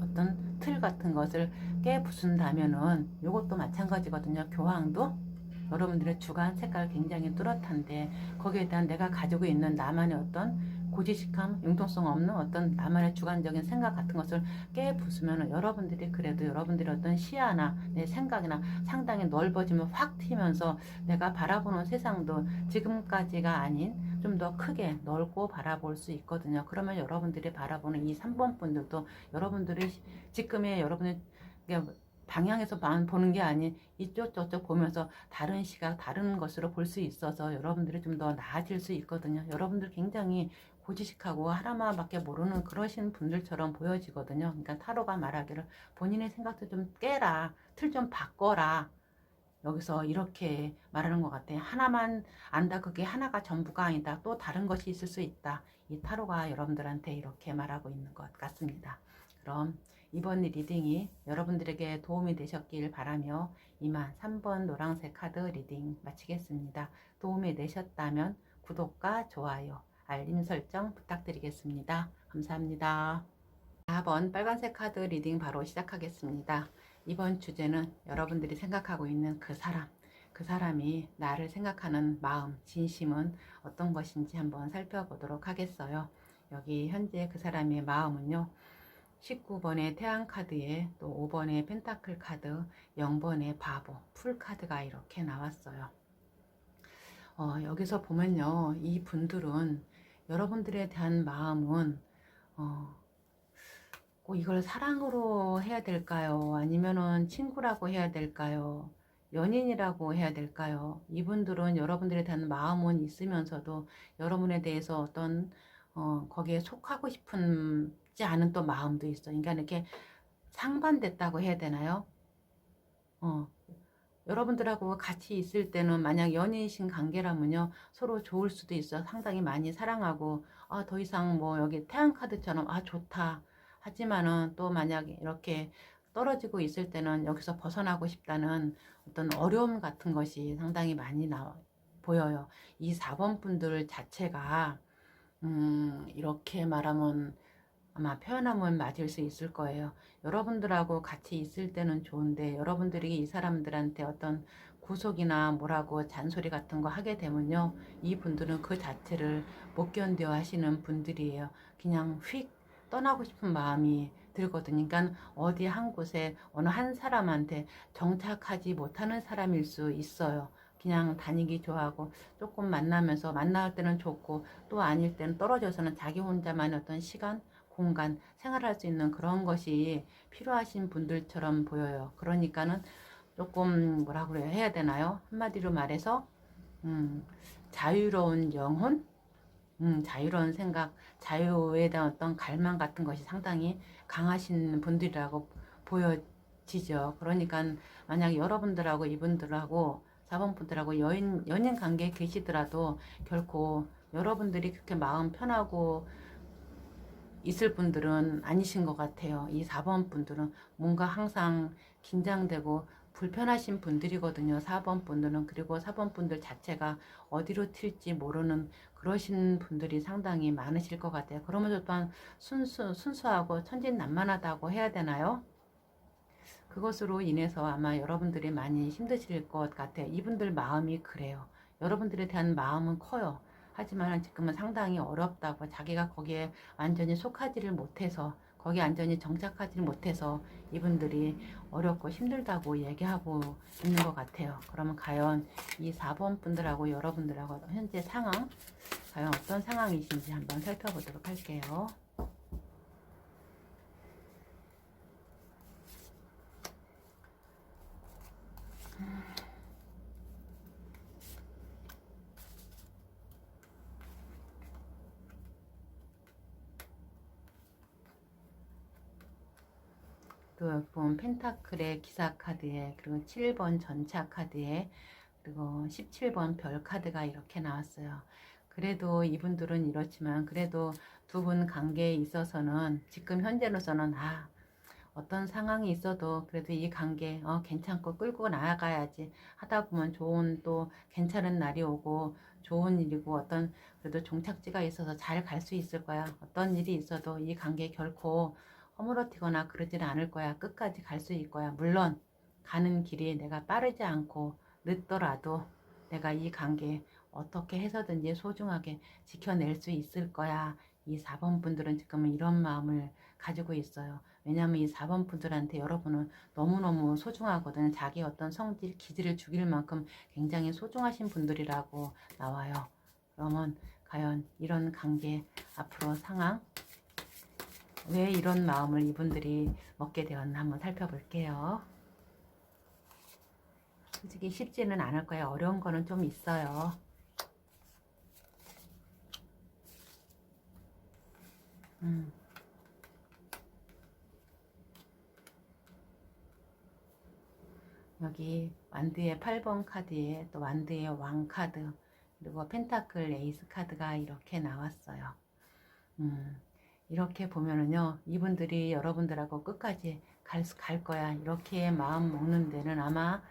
어떤 틀 같은 것을 깨부순다면은 요것도 마찬가지거든요. 교황도 여러분들의 주관 색깔 굉장히 뚜렷한데 거기에 대한 내가 가지고 있는 나만의 어떤 고지식함, 융통성 없는 어떤 나만의 주관적인 생각 같은 것을 깨부수면 여러분들이 그래도 여러분들의 어떤 시야나 내 생각이나 상당히 넓어지면 확 튀면서 내가 바라보는 세상도 지금까지가 아닌 좀 더 크게 넓고 바라볼 수 있거든요. 그러면 여러분들이 바라보는 이 3번 분들도 여러분들이 지금의 여러분의 방향에서만 보는 게 아닌 이쪽 저쪽 보면서 다른 시각 다른 것으로 볼 수 있어서 여러분들이 좀 더 나아질 수 있거든요. 여러분들 굉장히 고지식하고 하나만밖에 모르는 그러신 분들처럼 보여지거든요. 그러니까 타로가 말하기를 본인의 생각도 좀 깨라, 틀 좀 바꿔라, 여기서 이렇게 말하는 것 같아요. 하나만 안다, 그게 하나가 전부가 아니다, 또 다른 것이 있을 수 있다. 이 타로가 여러분들한테 이렇게 말하고 있는 것 같습니다. 그럼 이번 리딩이 여러분들에게 도움이 되셨길 바라며 이만 3번 노란색 카드 리딩 마치겠습니다. 도움이 되셨다면 구독과 좋아요, 알림 설정 부탁드리겠습니다. 감사합니다. 4번 빨간색 카드 리딩 바로 시작하겠습니다. 이번 주제는 여러분들이 생각하고 있는 그 사람, 그 사람이 나를 생각하는 마음, 진심은 어떤 것인지 한번 살펴보도록 하겠어요. 여기 현재 그 사람의 마음은요, 19번의 태양 카드에 또 5번의 펜타클 카드, 0번의 바보, 풀 카드가 이렇게 나왔어요. 여기서 보면요, 이 분들은 여러분들에 대한 마음은 꼭 이걸 사랑으로 해야 될까요? 아니면은 친구라고 해야 될까요? 연인이라고 해야 될까요? 이분들은 여러분들에 대한 마음은 있으면서도 여러분에 대해서 어떤 거기에 속하고 싶지 않은 또 마음도 있어요. 그러니까 이렇게 상반됐다고 해야 되나요? 여러분들하고 같이 있을 때는 만약 연인이신 관계라면요, 서로 좋을 수도 있어요. 상당히 많이 사랑하고 더 이상 뭐 여기 태양 카드처럼 좋다 하지만은 또 만약 이렇게 떨어지고 있을 때는 여기서 벗어나고 싶다는 어떤 어려움 같은 것이 상당히 많이 보여요. 이 4번 분들 자체가 이렇게 말하면 아마 표현하면 맞을 수 있을 거예요. 여러분들하고 같이 있을 때는 좋은데 여러분들이 이 사람들한테 어떤 구속이나 뭐라고 잔소리 같은 거 하게 되면요, 이 분들은 그 자체를 못 견뎌 하시는 분들이에요. 그냥 휙 떠나고 싶은 마음이 들거든요. 그러니까 어디 한 곳에 어느 한 사람한테 정착하지 못하는 사람일 수 있어요. 그냥 다니기 좋아하고 조금 만나면서 만날 때는 좋고 또 아닐 때는 떨어져서는 자기 혼자만의 어떤 시간, 공간, 생활할 수 있는 그런 것이 필요하신 분들처럼 보여요. 그러니까는 조금 뭐라 그래야 해야 되나요? 한마디로 말해서 자유로운 영혼, 자유로운 생각, 자유에 대한 어떤 갈망 같은 것이 상당히 강하신 분들이라고 보여지죠. 그러니까 만약 여러분들하고 이분들하고 4번 분들하고 연인 관계에 계시더라도 결코 여러분들이 그렇게 마음 편하고 있을 분들은 아니신 것 같아요. 이 4번 분들은 뭔가 항상 긴장되고 불편하신 분들이거든요. 4번 분들은. 그리고 4번 분들 자체가 어디로 튈지 모르는 그러신 분들이 상당히 많으실 것 같아요. 그러면서 또한 순수하고 천진난만하다고 해야 되나요? 그것으로 인해서 아마 여러분들이 많이 힘드실 것 같아요. 이분들 마음이 그래요. 여러분들에 대한 마음은 커요. 하지만 지금은 상당히 어렵다고, 자기가 거기에 완전히 속하지를 못해서, 거기에 완전히 정착하지를 못해서 이분들이 어렵고 힘들다고 얘기하고 있는 것 같아요. 그러면 과연 이 4번 분들하고 여러분들하고 현재 상황, 과연 어떤 상황이신지 한번 살펴보도록 할게요. 그 본 펜타클의 기사 카드에, 그리고 7번 전차 카드에, 그리고 17번 별 카드가 이렇게 나왔어요. 그래도 이분들은 이렇지만 그래도 두 분 관계에 있어서는 지금 현재로서는 어떤 상황이 있어도 그래도 이 관계 괜찮고 끌고 나아가야지 하다 보면 좋은 또 괜찮은 날이 오고 좋은 일이고 어떤 그래도 종착지가 있어서 잘 갈 수 있을 거야. 어떤 일이 있어도 이 관계 결코 허물어뜨거나 그러지는 않을 거야. 끝까지 갈 수 있을 거야. 물론 가는 길이 내가 빠르지 않고 늦더라도 내가 이 관계 어떻게 해서든지 소중하게 지켜낼 수 있을 거야. 이 4번 분들은 지금은 이런 마음을 가지고 있어요. 왜냐하면 이 4번 분들한테 여러분은 너무너무 소중하거든. 자기 어떤 성질, 기질을 죽일 만큼 굉장히 소중하신 분들이라고 나와요. 그러면 과연 이런 관계 앞으로 상황, 왜 이런 마음을 이분들이 먹게 되었나 한번 살펴볼게요. 솔직히 쉽지는 않을 거예요. 어려운 거는 좀 있어요. 여기 완드의 8번 카드에 또 완드의 왕 카드, 그리고 펜타클 에이스 카드가 이렇게 나왔어요. 이렇게 보면은요, 이분들이 여러분들하고 끝까지 갈 거야. 이렇게 마음 먹는 데는 아마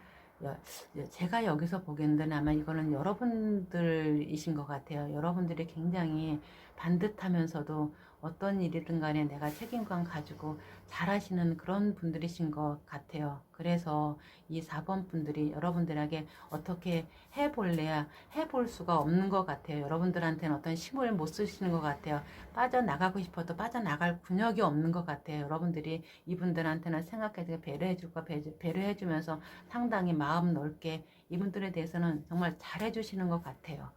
제가 여기서 보기에는 아마 이거는 여러분들이신 것 같아요. 여러분들이 굉장히 반듯하면서도 어떤 일이든 간에 내가 책임감 가지고 잘하시는 그런 분들이신 것 같아요. 그래서 이 4번 분들이 여러분들에게 어떻게 해볼래야 해볼 수가 없는 것 같아요. 여러분들한테는 어떤 힘을 못 쓰시는 것 같아요. 빠져나가고 싶어도 빠져나갈 군역이 없는 것 같아요. 여러분들이 이분들한테는 생각해주고 배려해줄까 배려해주면서 상당히 마음 넓게 이분들에 대해서는 정말 잘해주시는 것 같아요.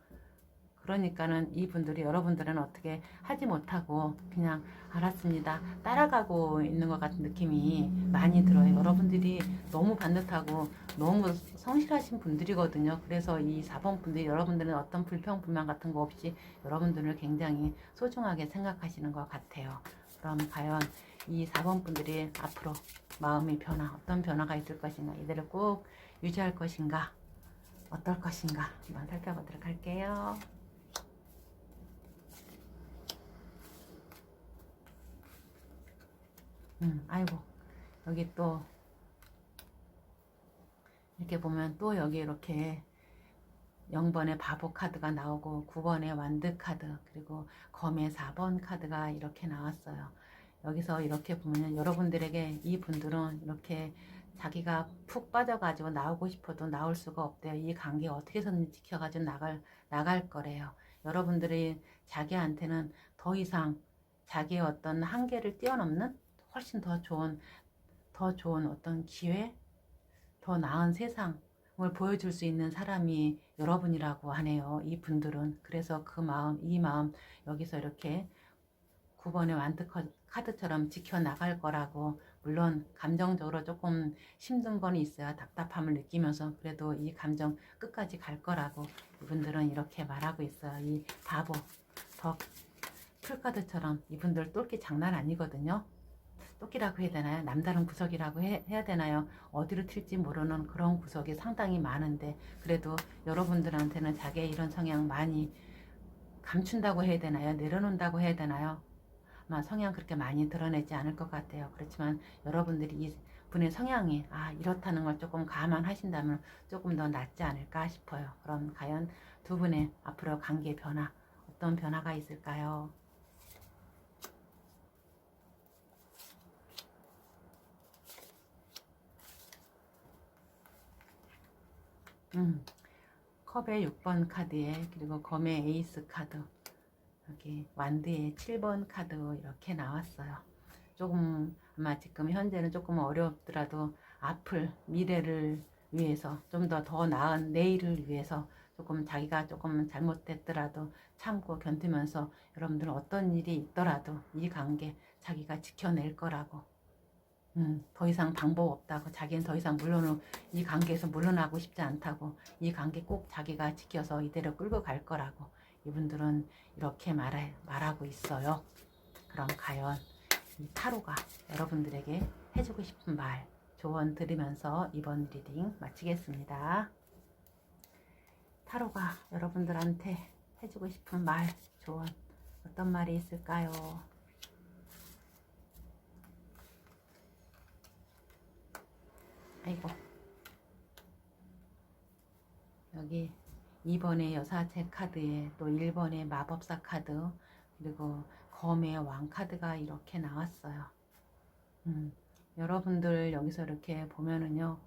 그러니까는 이분들이 여러분들은 어떻게 하지 못하고 그냥 알았습니다. 따라가고 있는 것 같은 느낌이 많이 들어요. 여러분들이 너무 반듯하고 너무 성실하신 분들이거든요. 그래서 이 4번 분들이 여러분들은 어떤 불평불만 같은 거 없이 여러분들을 굉장히 소중하게 생각하시는 것 같아요. 그럼 과연 이 4번 분들이 앞으로 마음의 변화, 어떤 변화가 있을 것인가, 이대로 꼭 유지할 것인가, 어떨 것인가 한번 살펴보도록 할게요. 아이고, 여기 또 이렇게 보면 또 여기 이렇게 0번의 바보 카드가 나오고 9번의 완드 카드, 그리고 검의 4번 카드가 이렇게 나왔어요. 여기서 이렇게 보면 여러분들에게 이 분들은 이렇게 자기가 푹 빠져가지고 나오고 싶어도 나올 수가 없대요. 이 관계 어떻게 해서든 지켜가지고 나갈 거래요. 여러분들이 자기한테는 더 이상 자기의 어떤 한계를 뛰어넘는 훨씬 더 좋은 어떤 기회, 더 나은 세상을 보여줄 수 있는 사람이 여러분이라고 하네요. 이 분들은. 그래서 그 마음, 이 마음 여기서 이렇게 9번의 완드 카드처럼 지켜나갈 거라고, 물론 감정적으로 조금 힘든 건 있어요. 답답함을 느끼면서 그래도 이 감정 끝까지 갈 거라고 이분들은 이렇게 말하고 있어요. 이 바보, 더 풀카드처럼 이분들 똘끼 장난 아니거든요. 똑이라고 해야 되나요? 남다른 구석이라고 해야 되나요? 어디로 튈지 모르는 그런 구석이 상당히 많은데, 그래도 여러분들한테는 자기의 이런 성향 많이 감춘다고 해야 되나요? 내려놓는다고 해야 되나요? 아마 성향 그렇게 많이 드러내지 않을 것 같아요. 그렇지만 여러분들이 이 분의 성향이 이렇다는 걸 조금 감안하신다면 조금 더 낫지 않을까 싶어요. 그럼 과연 두 분의 앞으로 관계 변화, 어떤 변화가 있을까요? 컵의 6번 카드에, 그리고 검의 에이스 카드, 여기 완드의 7번 카드 이렇게 나왔어요. 조금 아마 지금 현재는 조금 어렵더라도 앞을 미래를 위해서 좀 더 나은 내일을 위해서 조금 자기가 조금 잘못됐더라도 참고 견디면서 여러분들은 어떤 일이 있더라도 이 관계 자기가 지켜낼 거라고, 더 이상 방법 없다고, 자기는 더 이상 이 관계에서 물러나고 싶지 않다고, 이 관계 꼭 자기가 지켜서 이대로 끌고 갈 거라고 이분들은 이렇게 말하고 있어요. 그럼 과연 이 타로가 여러분들에게 해주고 싶은 말, 조언 들으면서 이번 리딩 마치겠습니다. 타로가 여러분들한테 해주고 싶은 말, 조언, 어떤 말이 있을까요? 아이고, 여기 2번의 여사제 카드에 또 1번의 마법사 카드, 그리고 검의 왕 카드가 이렇게 나왔어요. 여러분들 여기서 이렇게 보면은요,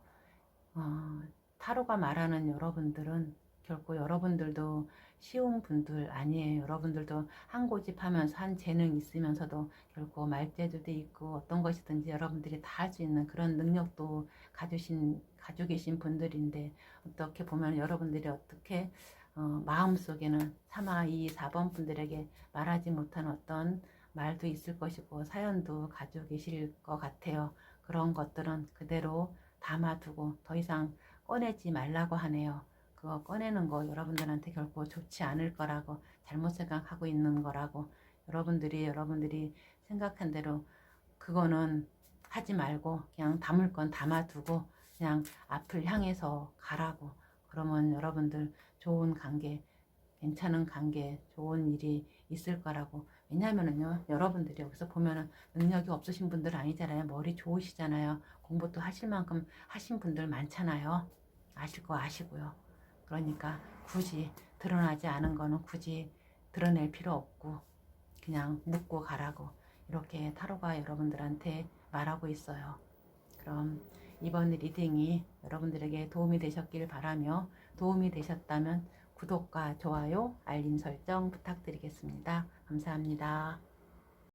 타로가 말하는 여러분들은 결코 여러분들도 쉬운 분들 아니에요. 여러분들도 한 고집 하면서 한 재능 있으면서도 결코 말재주도 있고 어떤 것이든지 여러분들이 다 할 수 있는 그런 능력도 가지고 계신 분들인데, 어떻게 보면 여러분들이 어떻게 마음속에는 3화 2, 4번 분들에게 말하지 못한 어떤 말도 있을 것이고 사연도 가지고 계실 것 같아요. 그런 것들은 그대로 담아두고 더 이상 꺼내지 말라고 하네요. 그거 꺼내는 거 여러분들한테 결코 좋지 않을 거라고, 잘못 생각하고 있는 거라고, 여러분들이 생각한 대로 그거는 하지 말고 그냥 담을 건 담아두고 그냥 앞을 향해서 가라고. 그러면 여러분들 좋은 관계, 괜찮은 관계, 좋은 일이 있을 거라고. 왜냐면은요, 여러분들이 여기서 보면은 능력이 없으신 분들 아니잖아요. 머리 좋으시잖아요. 공부도 하실 만큼 하신 분들 많잖아요. 아실 거 아시고요. 그러니까 굳이 드러나지 않은 거는 굳이 드러낼 필요 없고 그냥 묻고 가라고, 이렇게 타로가 여러분들한테 말하고 있어요. 그럼 이번 리딩이 여러분들에게 도움이 되셨길 바라며, 도움이 되셨다면 구독과 좋아요, 알림 설정 부탁드리겠습니다. 감사합니다.